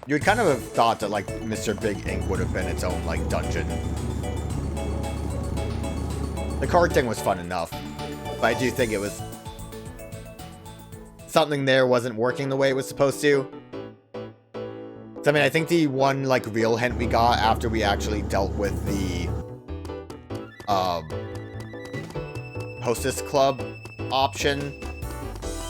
You would kind of have thought that, like, Mr. Big Ink would have been its own, like, dungeon. The card thing was fun enough, but I do think it was... something there wasn't working the way it was supposed to. So, I mean, I think the one, like, real hint we got after we actually dealt with the, Hostess Club option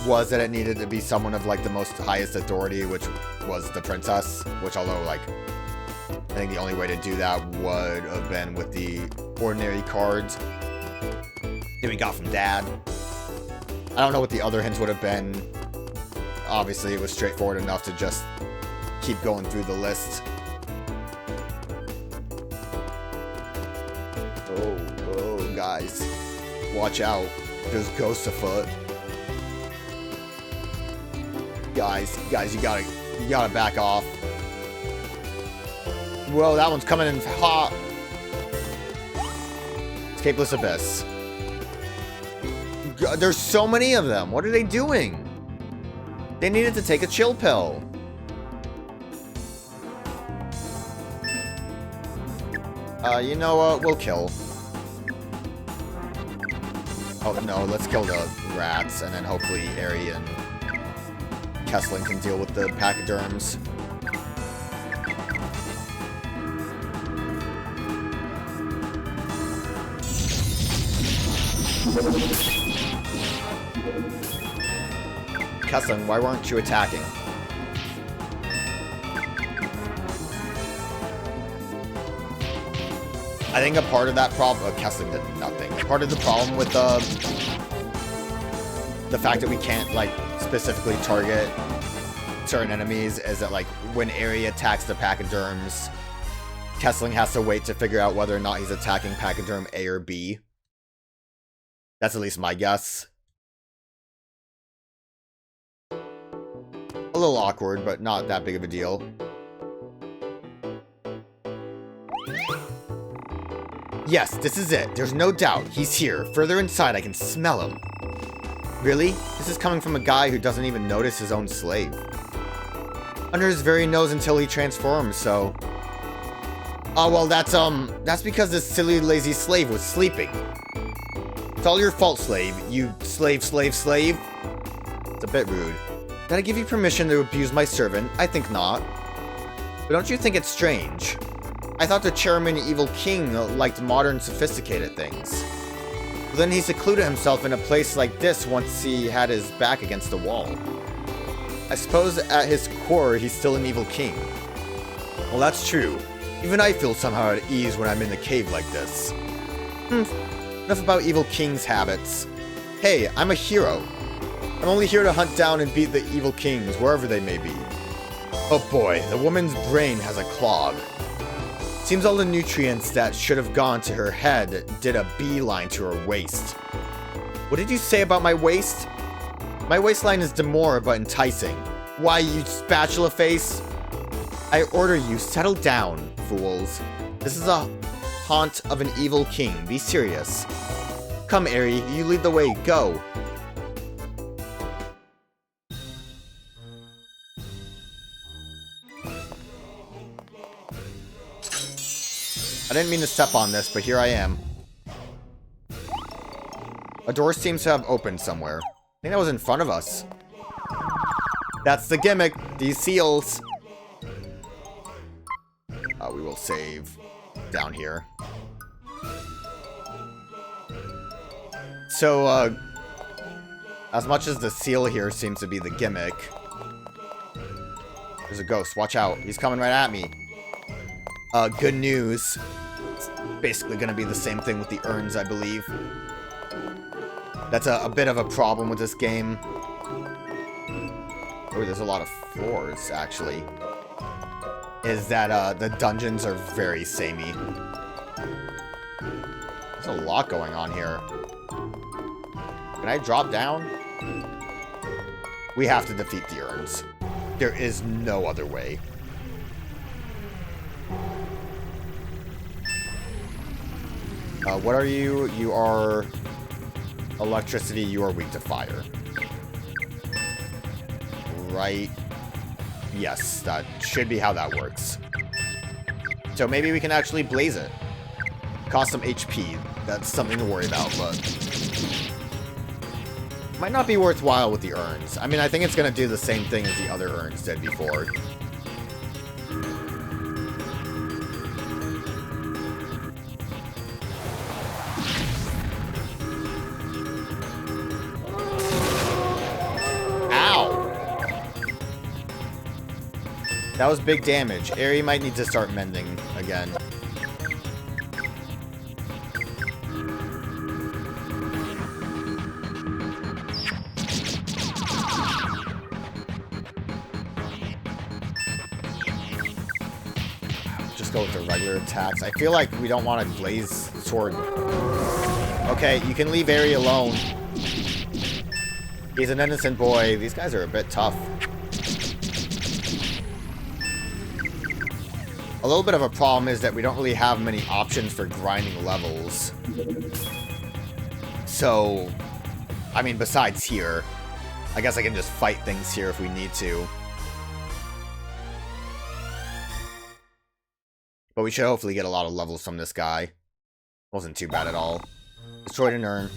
was that it needed to be someone of, like, the most highest authority, which was the princess, which, although, like, I think the only way to do that would have been with the ordinary cards that we got from Dad. I don't know what the other hints would have been. Obviously, it was straightforward enough to just keep going through the list. Oh, guys. Watch out. There's ghosts afoot. Guys, you gotta back off. Whoa, that one's coming in hot. Escapeless Abyss. There's so many of them. What are they doing? They needed to take a chill pill. You know what? We'll kill. Oh, no. Let's kill the rats, and then hopefully Ari and Kessling can deal with the pachyderms. Kessling, why weren't you attacking? I think a part of that problem... Kessling did nothing. Part of the problem with the fact that we can't, like, specifically target certain enemies is that, like, when Ari attacks the pachyderms, Kessling has to wait to figure out whether or not he's attacking pachyderm A or B. That's at least my guess. A little awkward, but not that big of a deal. Yes, this is it. There's no doubt. He's here. Further inside, I can smell him. Really? This is coming from a guy who doesn't even notice his own slave. Under his very nose until he transforms, so... Oh, well, that's because this silly, lazy slave was sleeping. It's all your fault, slave. You slave. It's a bit rude. Did I give you permission to abuse my servant? I think not. But don't you think it's strange? I thought the chairman Evil King liked modern, sophisticated things. Well, then he secluded himself in a place like this once he had his back against the wall. I suppose at his core, he's still an Evil King. Well, that's true. Even I feel somehow at ease when I'm in the cave like this. Enough about Evil King's habits. Hey, I'm a hero. I'm only here to hunt down and beat the Evil Kings, wherever they may be. Oh boy, the woman's brain has a clog. Seems all the nutrients that should have gone to her head did a beeline to her waist. What did you say about my waist? My waistline is demure but enticing. Why, you spatula face? I order you, settle down, fools. This is a haunt of an evil king. Be serious. Come, Ari, you lead the way. Go. I didn't mean to step on this, but here I am. A door seems to have opened somewhere. I think that was in front of us. That's the gimmick. These seals. We will save down here. So, as much as the seal here seems to be the gimmick, there's a ghost. Watch out. He's coming right at me. Good news. It's basically going to be the same thing with the urns, I believe. That's a bit of a problem with this game. Oh, there's a lot of floors, actually. Is that the dungeons are very samey. There's a lot going on here. Can I drop down? We have to defeat the urns. There is no other way. What are you? You are electricity. You are weak to fire. Right Yes, that should be how that works. So maybe we can actually blaze it. Cost some HP. That's something to worry about, but might not be worthwhile with the urns. I mean, I think it's going to do the same thing as the other urns did before. That was big damage. Aerie might need to start mending again. Just go with the regular attacks. I feel like we don't want to blaze sword. Okay, you can leave Aerie alone. He's an innocent boy. These guys are a bit tough. A little bit of a problem is that we don't really have many options for grinding levels. So, I mean, besides here, I guess I can just fight things here if we need to. But we should hopefully get a lot of levels from this guy. Wasn't too bad at all. Destroyed an urn.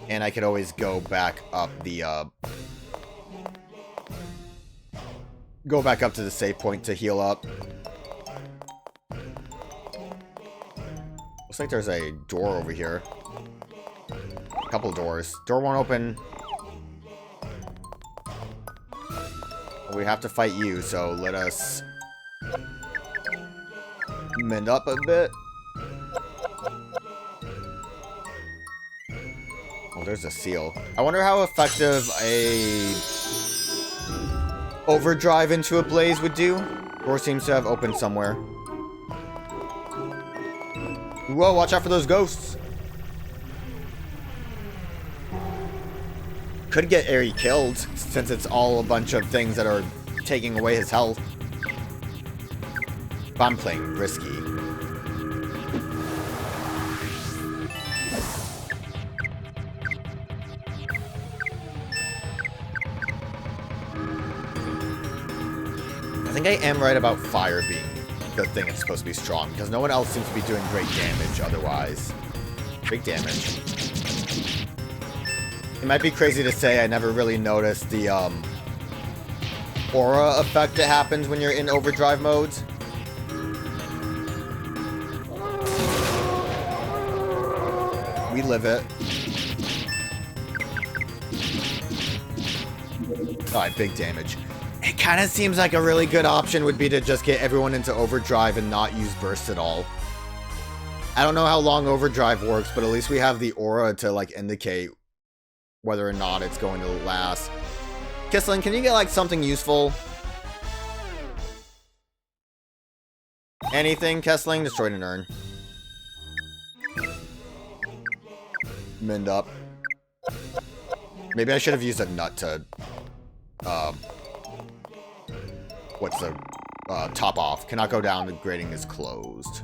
And I could always go back up the, go back up to the save point to heal up. Looks like there's a door over here. A couple doors. Door won't open. We have to fight you, so let us mend up a bit. Oh, there's a seal. I wonder how effective a overdrive into a blaze would do. Door seems to have opened somewhere. Whoa, watch out for those ghosts. Could get Aerie killed, since it's all a bunch of things that are taking away his health. But I'm playing risky. I think I am right about fire being the thing that's supposed to be strong, because no one else seems to be doing great damage otherwise. Big damage. It might be crazy to say I never really noticed the aura effect that happens when you're in overdrive modes. We live it. Alright, big damage. It kind of seems like a really good option would be to just get everyone into overdrive and not use burst at all. I don't know how long overdrive works, but at least we have the aura to, like, indicate whether or not it's going to last. Kisling, can you get, like, something useful? Anything, Kisling? Destroyed an urn. Mend up. Maybe I should have used a nut to, what's the, top off. Cannot go down, the grating is closed.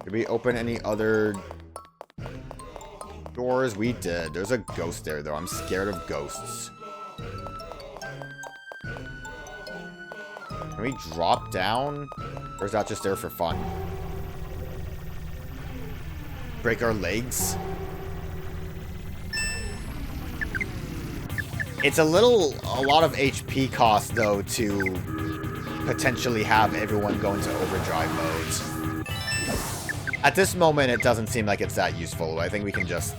Did we open any other doors? We did. There's a ghost there, though. I'm scared of ghosts. Can we drop down? Or is that just there for fun? Break our legs? It's a lot of HP cost, though, to potentially have everyone go into overdrive modes. At this moment, it doesn't seem like it's that useful. I think we can just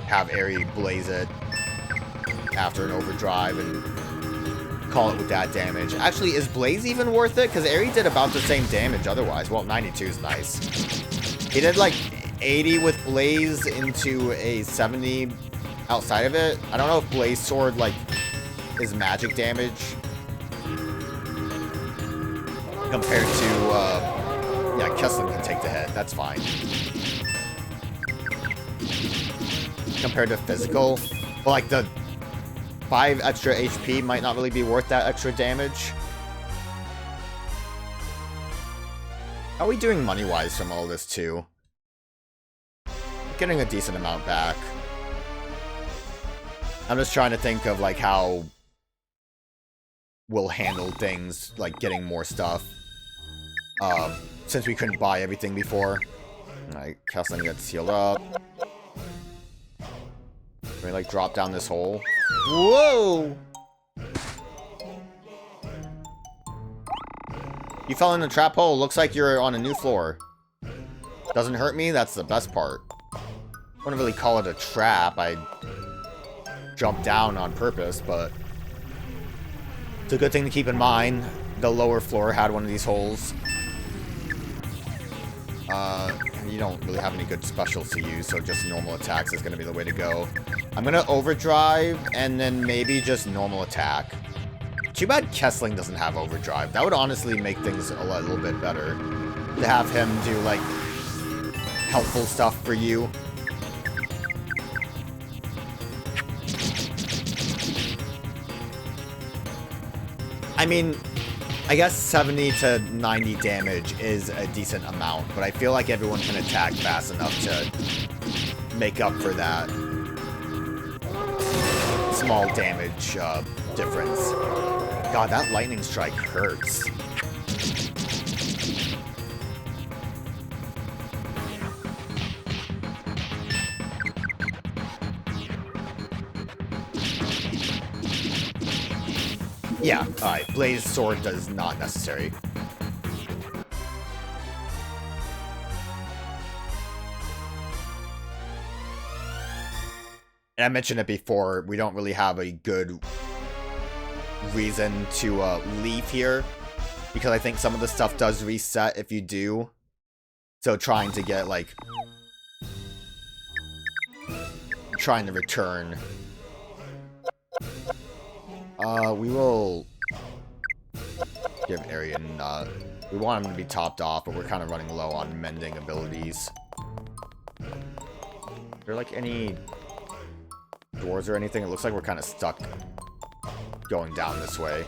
have Aerie blaze it after an overdrive and call it with that damage. Actually, is blaze even worth it? Because Aerie did about the same damage otherwise. Well, 92 is nice. He did like 80 with blaze into a 70 outside of it. I don't know if blaze sword like is magic damage compared to yeah, Kesslin can take the hit. That's fine. Compared to physical, but like the 5 extra HP might not really be worth that extra damage. How are we doing money-wise from all this, too? Getting a decent amount back. I'm just trying to think of, like, how we'll handle things, like getting more stuff. Since we couldn't buy everything before. Alright, Kesling gets healed up. Can we, like, drop down this hole? Whoa! You fell in a trap hole. Looks like you're on a new floor. Doesn't hurt me? That's the best part. I wouldn't really call it a trap. I jumped down on purpose, but it's a good thing to keep in mind. The lower floor had one of these holes. You don't really have any good specials to use, so just normal attacks is going to be the way to go. I'm going to overdrive, and then maybe just normal attack. Too bad Kesling doesn't have overdrive. That would honestly make things a little bit better. To have him do, like, helpful stuff for you. I mean, I guess 70 to 90 damage is a decent amount, but I feel like everyone can attack fast enough to make up for that small damage difference. God, that lightning strike hurts. Yeah, alright. Blaze sword is not necessary. And I mentioned it before, we don't really have a good reason to leave here. Because I think some of the stuff does reset if you do. So trying to get, like... trying to return... we will give Arian, we want him to be topped off, but we're kind of running low on mending abilities. Are there, like, any doors or anything? It looks like we're kind of stuck going down this way.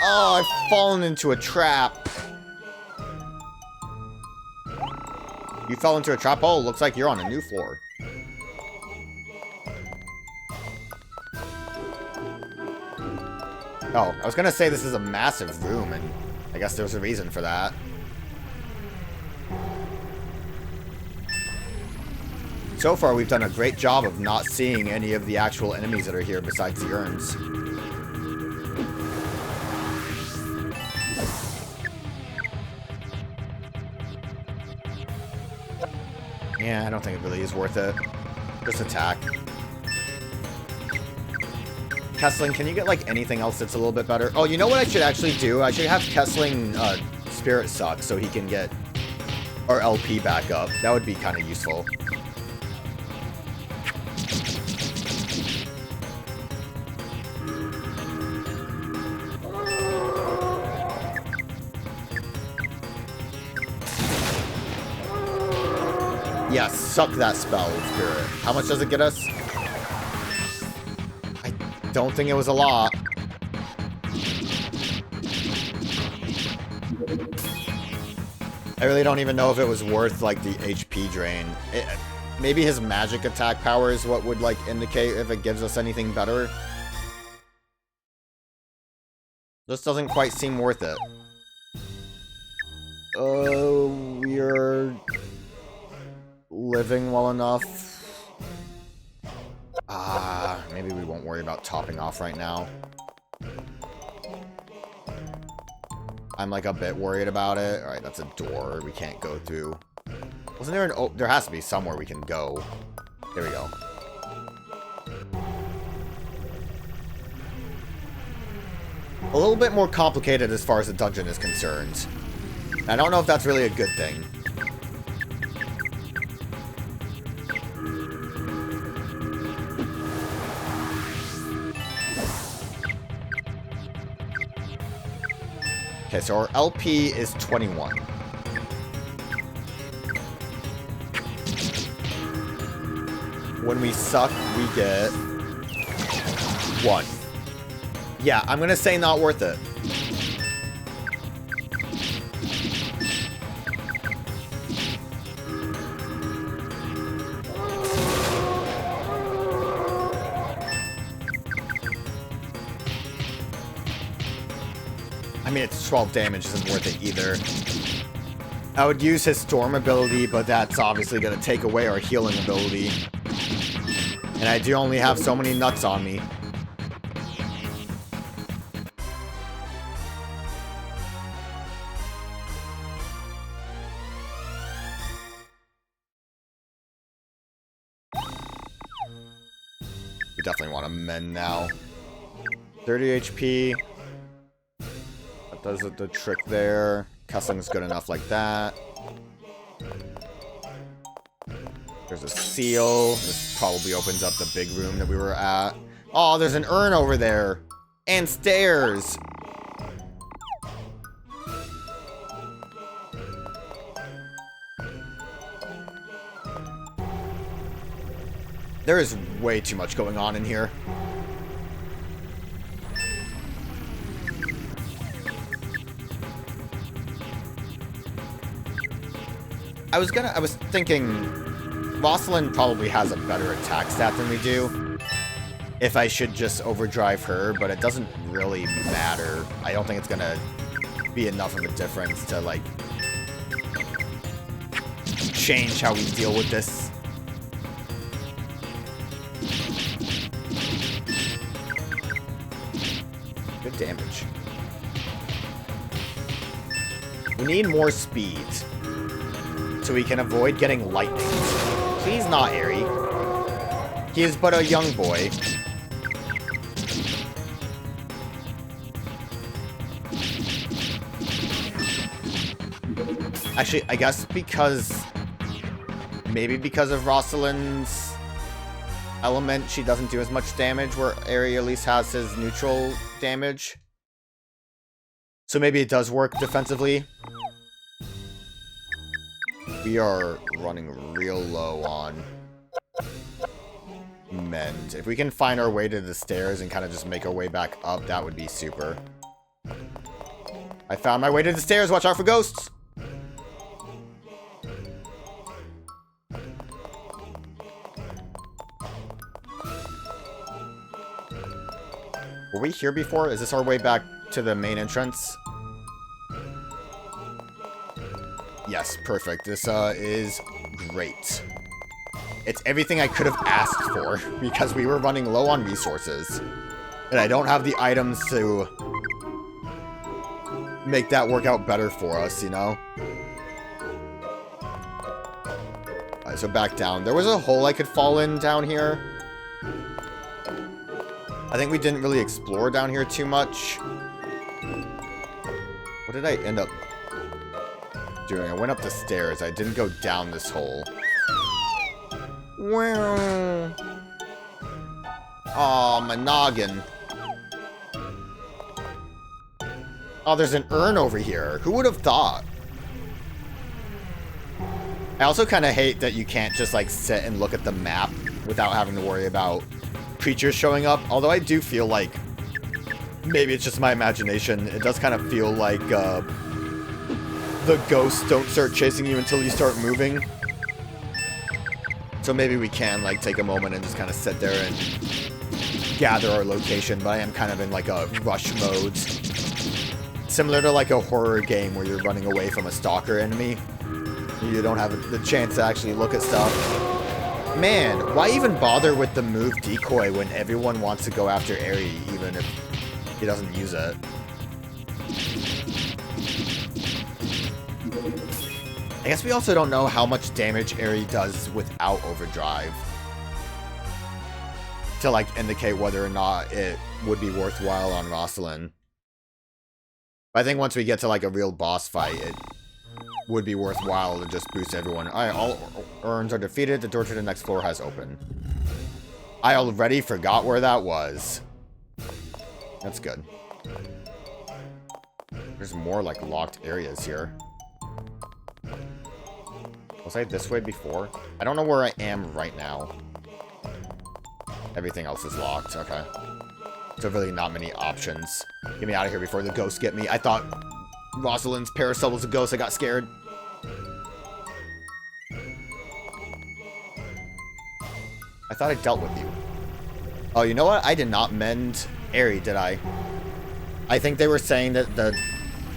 Oh, I've fallen into a trap. You fell into a trap hole? Looks like you're on a new floor. Oh, I was gonna say this is a massive room, and I guess there's a reason for that. So far, we've done a great job of not seeing any of the actual enemies that are here besides the urns. Yeah, I don't think it really is worth it. Just attack. Kesling, can you get, like, anything else that's a little bit better? Oh, you know what I should actually do? I should have Kesling Spirit Suck so he can get our LP back up. That would be kind of useful. Yes, suck that spell, Spirit. How much does it get us? Don't think it was a lot. I really don't even know if it was worth, like, the HP drain. Maybe his magic attack power is what would, like, indicate if it gives us anything better. This doesn't quite seem worth it. We're living well enough. Maybe we won't worry about topping off right now. I'm, like, a bit worried about it. Alright, that's a door we can't go through. Wasn't there an... Oh, there has to be somewhere we can go. There we go. A little bit more complicated as far as the dungeon is concerned. I don't know if that's really a good thing. Okay, so our LP is 21. When we suck, we get 1. Yeah, I'm gonna say not worth it. mean, it's 12 damage, isn't worth it either. I would use his storm ability, but that's obviously going to take away our healing ability. And I do only have so many nuts on me. We definitely want to mend now. 30 HP. That does the trick there. Custling's good enough like that. There's a seal. This probably opens up the big room that we were at. Oh, there's an urn over there. And stairs. There is way too much going on in here. I was thinking Rosalind probably has a better attack stat than we do. If I should just overdrive her, but it doesn't really matter. I don't think it's gonna be enough of a difference to, like, change how we deal with this. Good damage. We need more speed, so we can avoid getting lightning. Please not Aerie. He is but a young boy. Actually, I guess maybe because of Rosalind's element, she doesn't do as much damage, where Aerie at least has his neutral damage. So maybe it does work defensively. We are running real low on mend. If we can find our way to the stairs and kind of just make our way back up, that would be super. I found my way to the stairs. Watch out for ghosts. Were we here before? Is this our way back to the main entrance? Yes, perfect. This is great. It's everything I could have asked for, because we were running low on resources. And I don't have the items to make that work out better for us, you know? Alright, so back down. There was a hole I could fall in down here. I think we didn't really explore down here too much. What did I end up doing? I went up the stairs. I didn't go down this hole. Aw, my noggin. Oh, there's an urn over here. Who would have thought? I also kind of hate that you can't just, like, sit and look at the map without having to worry about creatures showing up. Although I do feel like, maybe it's just my imagination, it does kind of feel like, the ghosts don't start chasing you until you start moving. So maybe we can, like, take a moment and just kind of sit there and gather our location, but I am kind of in, like, a rush mode. Similar to, like, a horror game where you're running away from a stalker enemy. You don't have the chance to actually look at stuff. Man, why even bother with the move decoy when everyone wants to go after Aerie, even if he doesn't use it? I guess we also don't know how much damage Aerie does without overdrive, to, like, indicate whether or not it would be worthwhile on Rosalind. But I think once we get to, like, a real boss fight, it would be worthwhile to just boost everyone. Alright, all urns are defeated. The door to the next floor has opened. I already forgot where that was. That's good. There's more, like, locked areas here. Was I this way before? I don't know where I am right now. Everything else is locked. Okay. So really not many options. Get me out of here before the ghosts get me. I thought Rosalind's parasol was a ghost. I got scared. I thought I dealt with you. Oh, you know what? I did not mend Aerie, did I? I think they were saying that the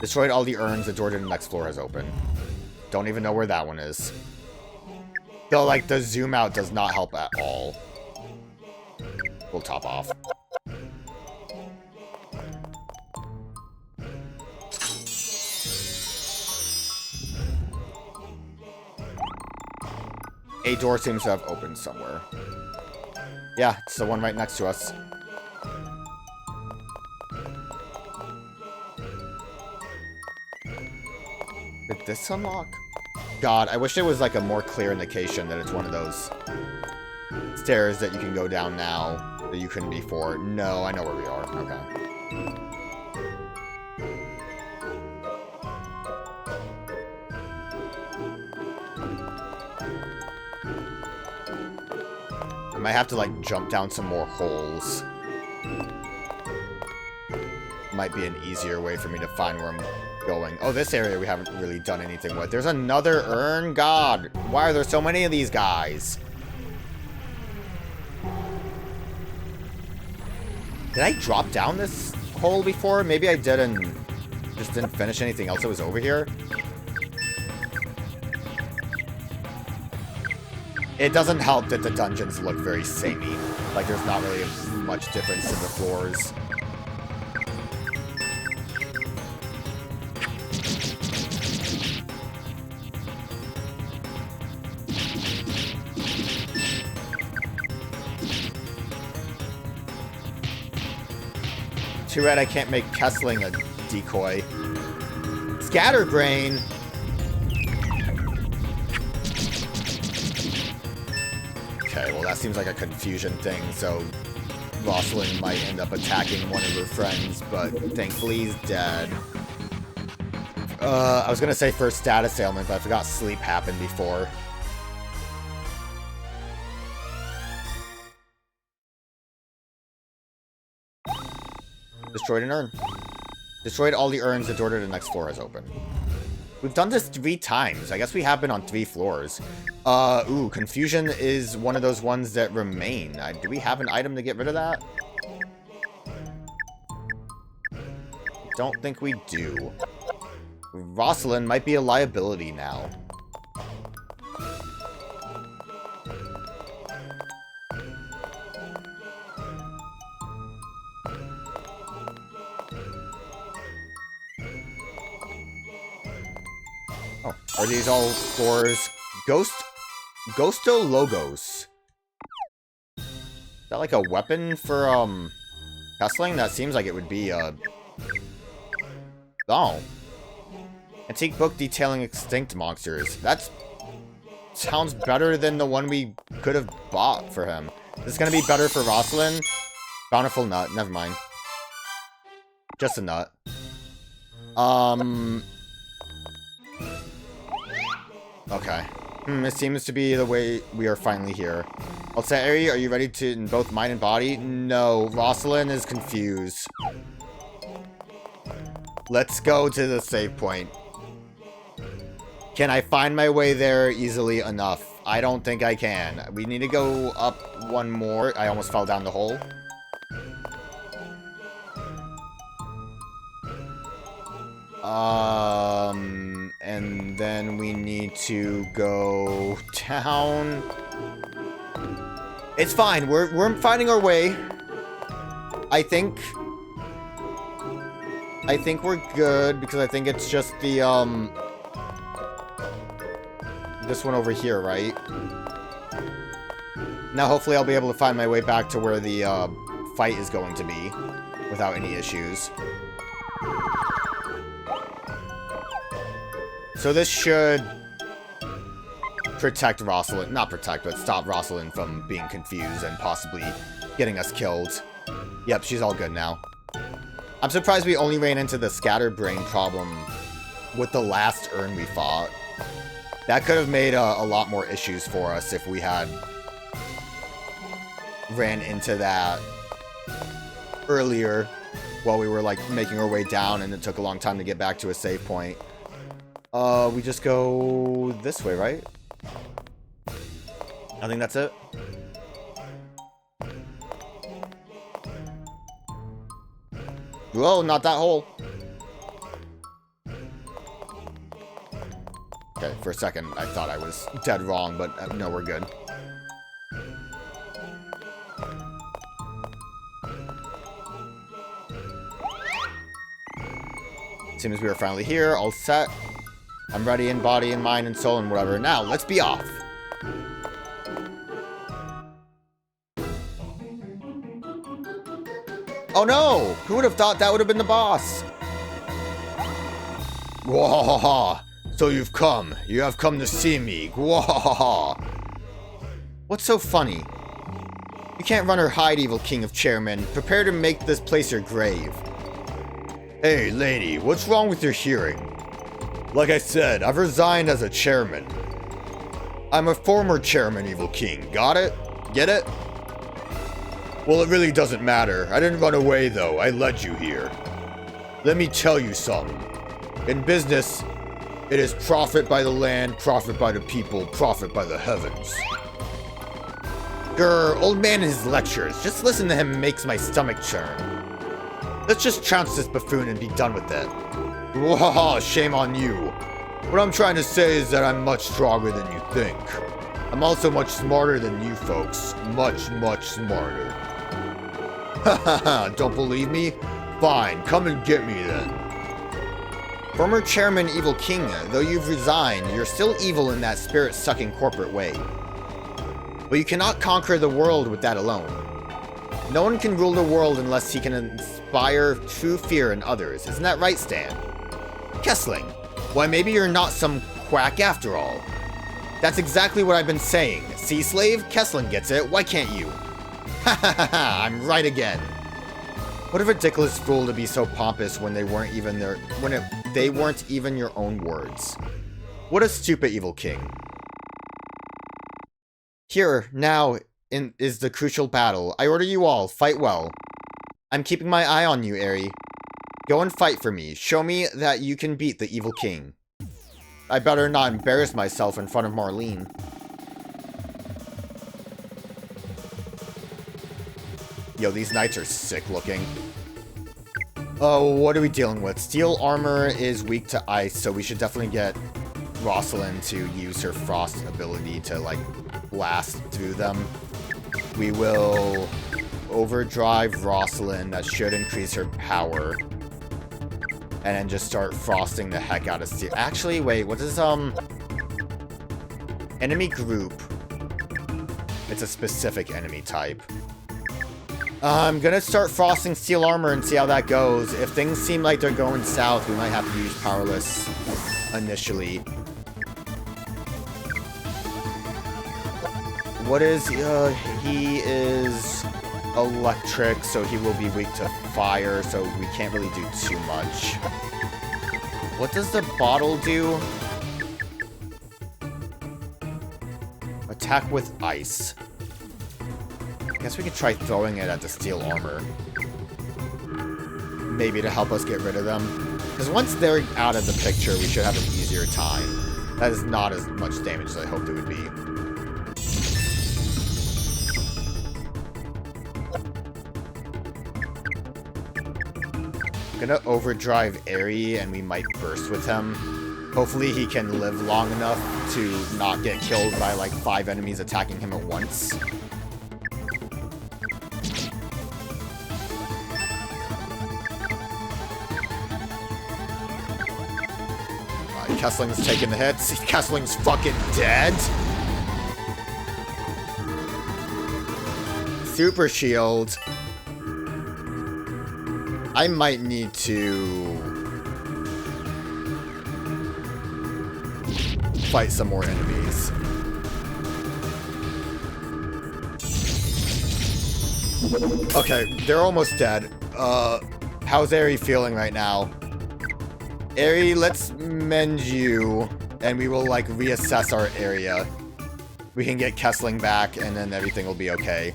Destroyed all the urns. The door to the next floor has opened. Don't even know where that one is. Though, like, the zoom out does not help at all. We'll top off. A door seems to have opened somewhere. Yeah, it's the one right next to us. Did this unlock? God, I wish there was like a more clear indication that it's one of those stairs that you can go down now that you couldn't before. No, I know where we are. Okay. I might have to like jump down some more holes. Might be an easier way for me to find where I'm going. Oh, this area we haven't really done anything with. There's another urn? God, why are there so many of these guys? Did I drop down this hole before? Maybe I did and just didn't finish anything else that was over here. It doesn't help that the dungeons look very samey. Like there's not really much difference in the floors. Too bad I can't make Kessling a decoy. Scatterbrain! Okay, well that seems like a confusion thing, so Rosalind might end up attacking one of her friends, but thankfully he's dead. I was gonna say first status ailment, but I forgot sleep happened before. Destroyed an urn. Destroyed all the urns. The door to the next floor has opened. We've done this 3 times. I guess we have been on 3 floors. Ooh, confusion is one of those ones that remain. Do we have an item to get rid of that? Don't think we do. Rosalind might be a liability now. Oh, are these all floors? Ghosto Logos. Is that like a weapon for, Kessling? That seems like it would be, Oh. Antique book detailing extinct monsters. That sounds better than the one we could have bought for him. This is gonna be better for Rosalind. Bountiful nut. Never mind. Just a nut. Okay. It seems to be the way we are finally here. Altairi, are you ready to in both mind and body? No, Rosalind is confused. Let's go to the save point. Can I find my way there easily enough? I don't think I can. We need to go up one more. I almost fell down the hole. And then we need to go down. It's fine. We're finding our way. I think we're good because I think it's just the this one over here, right? Now hopefully I'll be able to find my way back to where the fight is going to be without any issues. So this should protect Rosalind, not protect, but stop Rosalind from being confused and possibly getting us killed. Yep, she's all good now. I'm surprised we only ran into the scatterbrain problem with the last urn we fought. That could have made a lot more issues for us if we had ran into that earlier while we were like making our way down and it took a long time to get back to a save point. We just go this way, right? I think that's it. Whoa, not that hole. For a second, I thought I was dead wrong, but no, we're good. Seems we are finally here, all set. I'm ready in body and mind and soul and whatever. Now, let's be off. Oh no! Who would have thought that would have been the boss? Wahaha! So you've come. You have come to see me. Wahaha! What's so funny? You can't run or hide, evil king of chairmen. Prepare to make this place your grave. Hey, lady, what's wrong with your hearing? Like I said, I've resigned as a chairman. I'm a former chairman, evil king. Got it? Get it? Well, it really doesn't matter. I didn't run away, though. I led you here. Let me tell you something. In business, it is profit by the land, profit by the people, profit by the heavens. Grr, old man and his lectures. Just listen to him makes my stomach churn. Let's just trounce this buffoon and be done with it. Wahaha, shame on you. What I'm trying to say is that I'm much stronger than you think. I'm also much smarter than you folks. Much, much smarter. Hahaha, don't believe me? Fine, come and get me then. Former chairman evil king, though you've resigned, you're still evil in that spirit-sucking corporate way. But you cannot conquer the world with that alone. No one can rule the world unless he can inspire true fear in others. Isn't that right, Stan? Kessling, why maybe you're not some quack after all. That's exactly what I've been saying. See, slave? Kessling gets it. Why can't you? Ha ha ha ha! I'm right again. What a ridiculous fool to be so pompous when they weren't even they weren't even your own words. What a stupid evil king. Here, now, is the crucial battle. I order you all, fight well. I'm keeping my eye on you, Eri. Go and fight for me. Show me that you can beat the evil king. I better not embarrass myself in front of Marlene. Yo, these knights are sick looking. Oh, what are we dealing with? Steel armor is weak to ice, so we should definitely get Rosalind to use her frost ability to, like, blast through them. We will overdrive Rosalind. That should increase her power. And then just start frosting the heck out of steel. Actually, wait, what is, enemy group? It's a specific enemy type. I'm gonna start frosting steel armor and see how that goes. If things seem like they're going south, we might have to use powerless initially. What is, he is electric, so he will be weak to fire, so we can't really do too much. What does the bottle do? Attack with ice. I guess we could try throwing it at the steel armor. Maybe to help us get rid of them. Because once they're out of the picture, we should have an easier time. That is not as much damage as I hoped it would be. I'm gonna overdrive Eri and we might burst with him. Hopefully he can live long enough to not get killed by like 5 enemies attacking him at once. Kessling's taking the hits. Kessling's fucking dead. Super shield. I might need to fight some more enemies. Okay, they're almost dead. How's Eri feeling right now? Eri, let's mend you, and we will, like, reassess our area. We can get Kessling back, and then everything will be okay.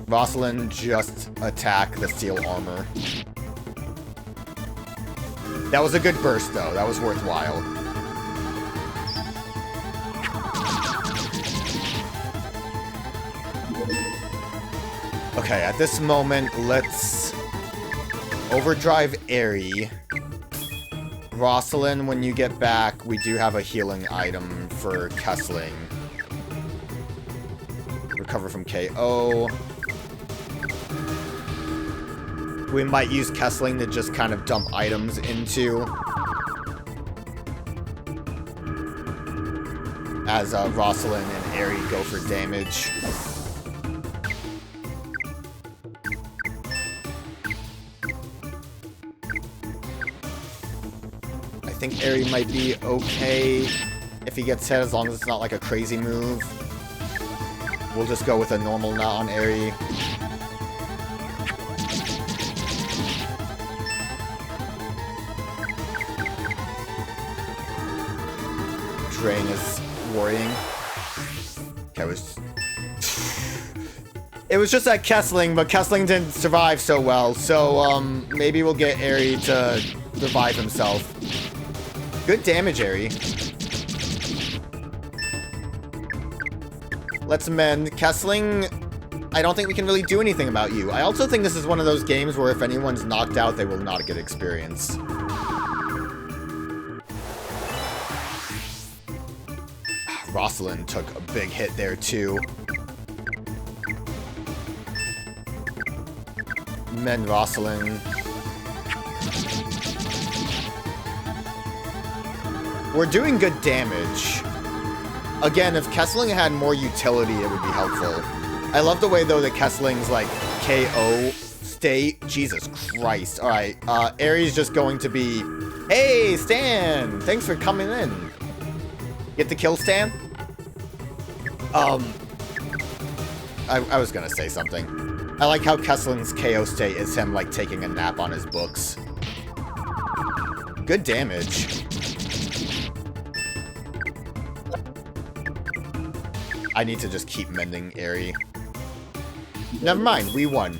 Rosalind, just attack the steel armor. That was a good burst, though. That was worthwhile. Okay, at this moment, let's overdrive Eri. Rosalind, when you get back, we do have a healing item for Kessling. Recover from KO. We might use Kessling to just kind of dump items into. As Rosalind and Aerie go for damage. I think Aerie might be okay if he gets hit, as long as it's not like a crazy move. We'll just go with a normal knot on Aerie. Drain is worrying. Okay, it was just that Kessling, but Kessling didn't survive so well, so maybe we'll get Aerie to revive himself. Good damage, Aerie. Let's amend. Kessling, I don't think we can really do anything about you. I also think this is one of those games where if anyone's knocked out, they will not get experience. Rosalind took a big hit there, too. Mend Rosalind. We're doing good damage. Again, if Kessling had more utility, it would be helpful. I love the way, though, that Kessling's, like, KO state. Jesus Christ. Alright, Aerie's just going to be... Hey, Stan! Thanks for coming in. Get the kill, Stan? I was gonna say something. I like how Kessling's KO state is him, like, taking a nap on his books. Good damage. I need to just keep mending Aerie. Never mind, we won.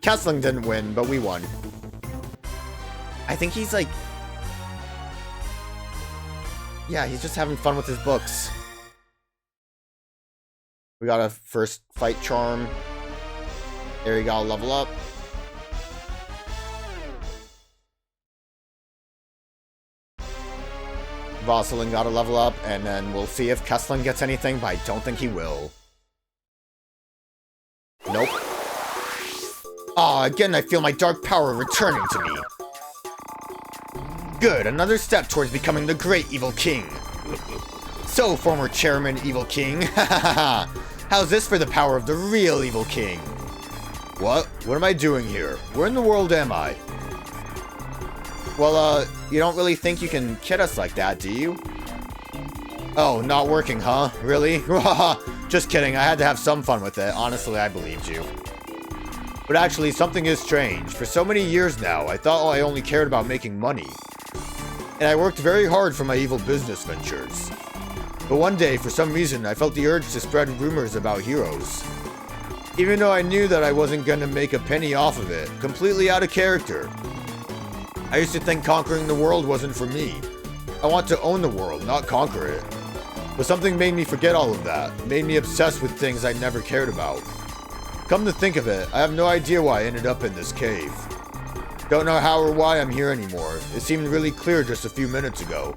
Kessling didn't win, but we won. I think he's, like... Yeah, he's just having fun with his books. We got a first fight charm. Aerie got a level up. Rosalind got a level up, and then we'll see if Kessling gets anything, but I don't think he will. Nope. Ah, again I feel my dark power returning to me. Good, another step towards becoming the great evil king. So, former chairman evil king, how's this for the power of the real evil king? What? What am I doing here? Where in the world am I? Well, you don't really think you can kid us like that, do you? Oh, not working, huh? Really? Just kidding, I had to have some fun with it. Honestly, I believed you. But actually, something is strange. For so many years now, I thought I only cared about making money. And I worked very hard for my evil business ventures. But one day, for some reason, I felt the urge to spread rumors about heroes. Even though I knew that I wasn't gonna make a penny off of it, completely out of character. I used to think conquering the world wasn't for me. I want to own the world, not conquer it. But something made me forget all of that, made me obsessed with things I never cared about. Come to think of it, I have no idea why I ended up in this cave. Don't know how or why I'm here anymore. It seemed really clear just a few minutes ago.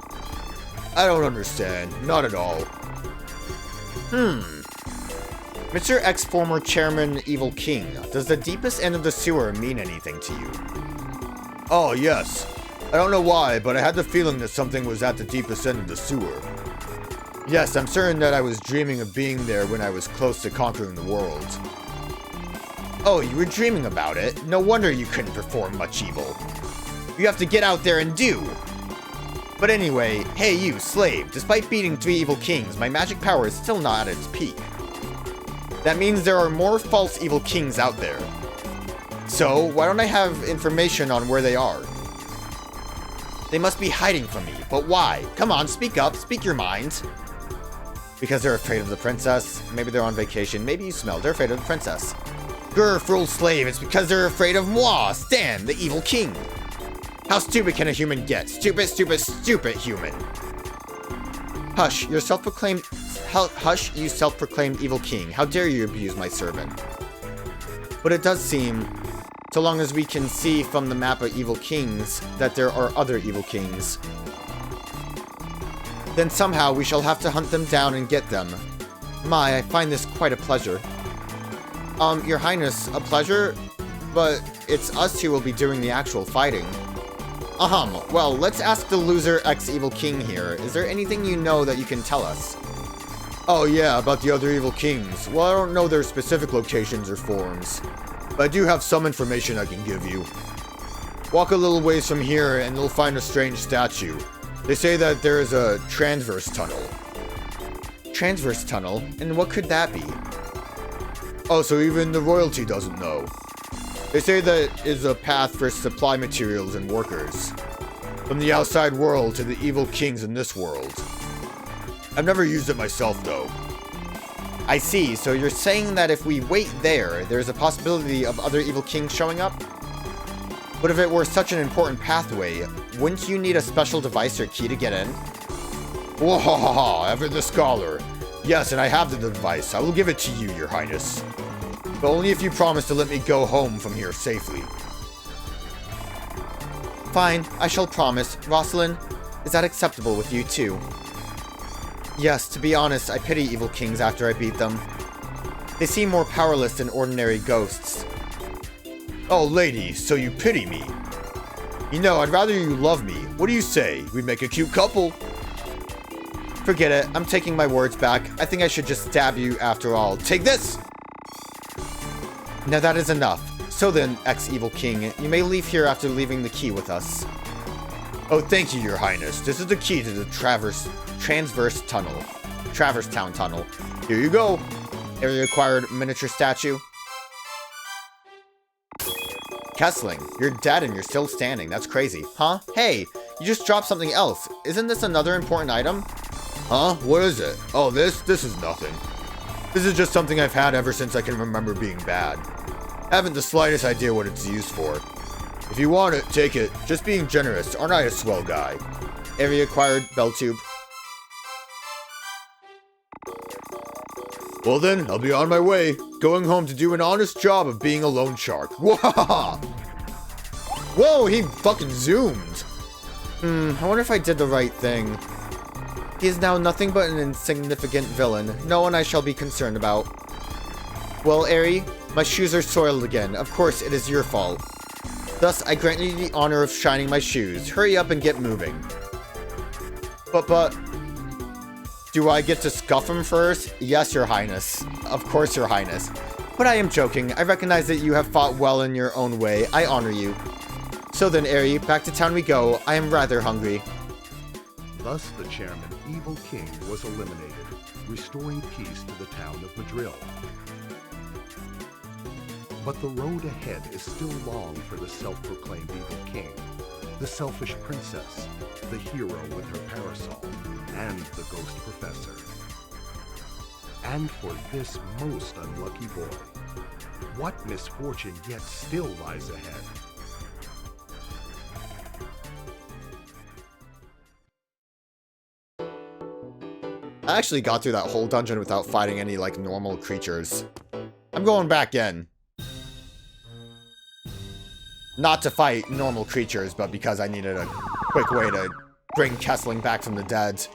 I don't understand, not at all. Mr. Ex-former Chairman Evil King, does the deepest end of the sewer mean anything to you? Oh, yes. I don't know why, but I had the feeling that something was at the deepest end of the sewer. Yes, I'm certain that I was dreaming of being there when I was close to conquering the world. Oh, you were dreaming about it? No wonder you couldn't perform much evil. You have to get out there and do! But anyway, hey you, slave, despite beating 3 evil kings, my magic power is still not at its peak. That means there are more false evil kings out there. So, why don't I have information on where they are? They must be hiding from me, but why? Come on, speak up, speak your mind. Because they're afraid of the princess. Maybe they're on vacation, maybe you smell, they're afraid of the princess. Grr, fool slave, it's because they're afraid of moi, Stan, the evil king. How stupid can a human get? Stupid, stupid, stupid human. Hush, you self-proclaimed evil king. How dare you abuse my servant? But it does seem So long as we can see from the map of evil kings that there are other evil kings. Then somehow we shall have to hunt them down and get them. My, I find this quite a pleasure. Your Highness, a pleasure? But it's us who will be doing the actual fighting. Well, let's ask the loser ex-evil king here. Is there anything you know that you can tell us? Oh yeah, about the other evil kings. Well, I don't know their specific locations or forms, but I do have some information I can give you. Walk a little ways from here and you'll find a strange statue. They say that there is a transverse tunnel. Transverse tunnel? And what could that be? Oh, so even the royalty doesn't know. They say that is a path for supply materials and workers. From the outside world to the evil kings in this world. I've never used it myself, though. I see, so you're saying that if we wait there, there's a possibility of other evil kings showing up? But if it were such an important pathway, wouldn't you need a special device or key to get in? Whoa, ever the scholar. Yes, and I have the device. I will give it to you, Your Highness. But only if you promise to let me go home from here safely. Fine, I shall promise. Rosalind, is that acceptable with you too? Yes, to be honest, I pity evil kings after I beat them. They seem more powerless than ordinary ghosts. Oh, lady, so you pity me. You know, I'd rather you love me. What do you say? We'd make a cute couple. Forget it, I'm taking my words back. I think I should just stab you after all. Take this! Now that is enough. So then, ex-evil king, you may leave here after leaving the key with us. Oh, thank you, Your Highness. This is the key to the Transverse Tunnel. Traverse Town Tunnel. Here you go. Area acquired miniature statue. Kessling, you're dead and you're still standing. That's crazy. Huh? Hey, you just dropped something else. Isn't this another important item? Huh? What is it? Oh, this is nothing. This is just something I've had ever since I can remember being bad. I haven't the slightest idea what it's used for. If you want it, take it. Just being generous. Aren't I a swell guy? Area acquired bell tube. Well then, I'll be on my way. Going home to do an honest job of being a loan shark. Whoa! Whoa, he fucking zoomed. I wonder if I did the right thing. He is now nothing but an insignificant villain. No one I shall be concerned about. Well, Eri, my shoes are soiled again. Of course, it is your fault. Thus, I grant you the honor of shining my shoes. Hurry up and get moving. But... Do I get to scuff him first? Yes, Your Highness. Of course, Your Highness. But I am joking. I recognize that you have fought well in your own way. I honor you. So then, Eri, back to town we go. I am rather hungry. Thus, the chairman, Evil King, was eliminated, restoring peace to the town of Madril. But the road ahead is still long for the self-proclaimed Evil King, the selfish princess, the hero with her parasol, and the ghost professor. And for this most unlucky boy, what misfortune yet still lies ahead? I actually got through that whole dungeon without fighting any, like, normal creatures. I'm going back in. Not to fight normal creatures, but because I needed a quick way to bring Kessling back from the dead.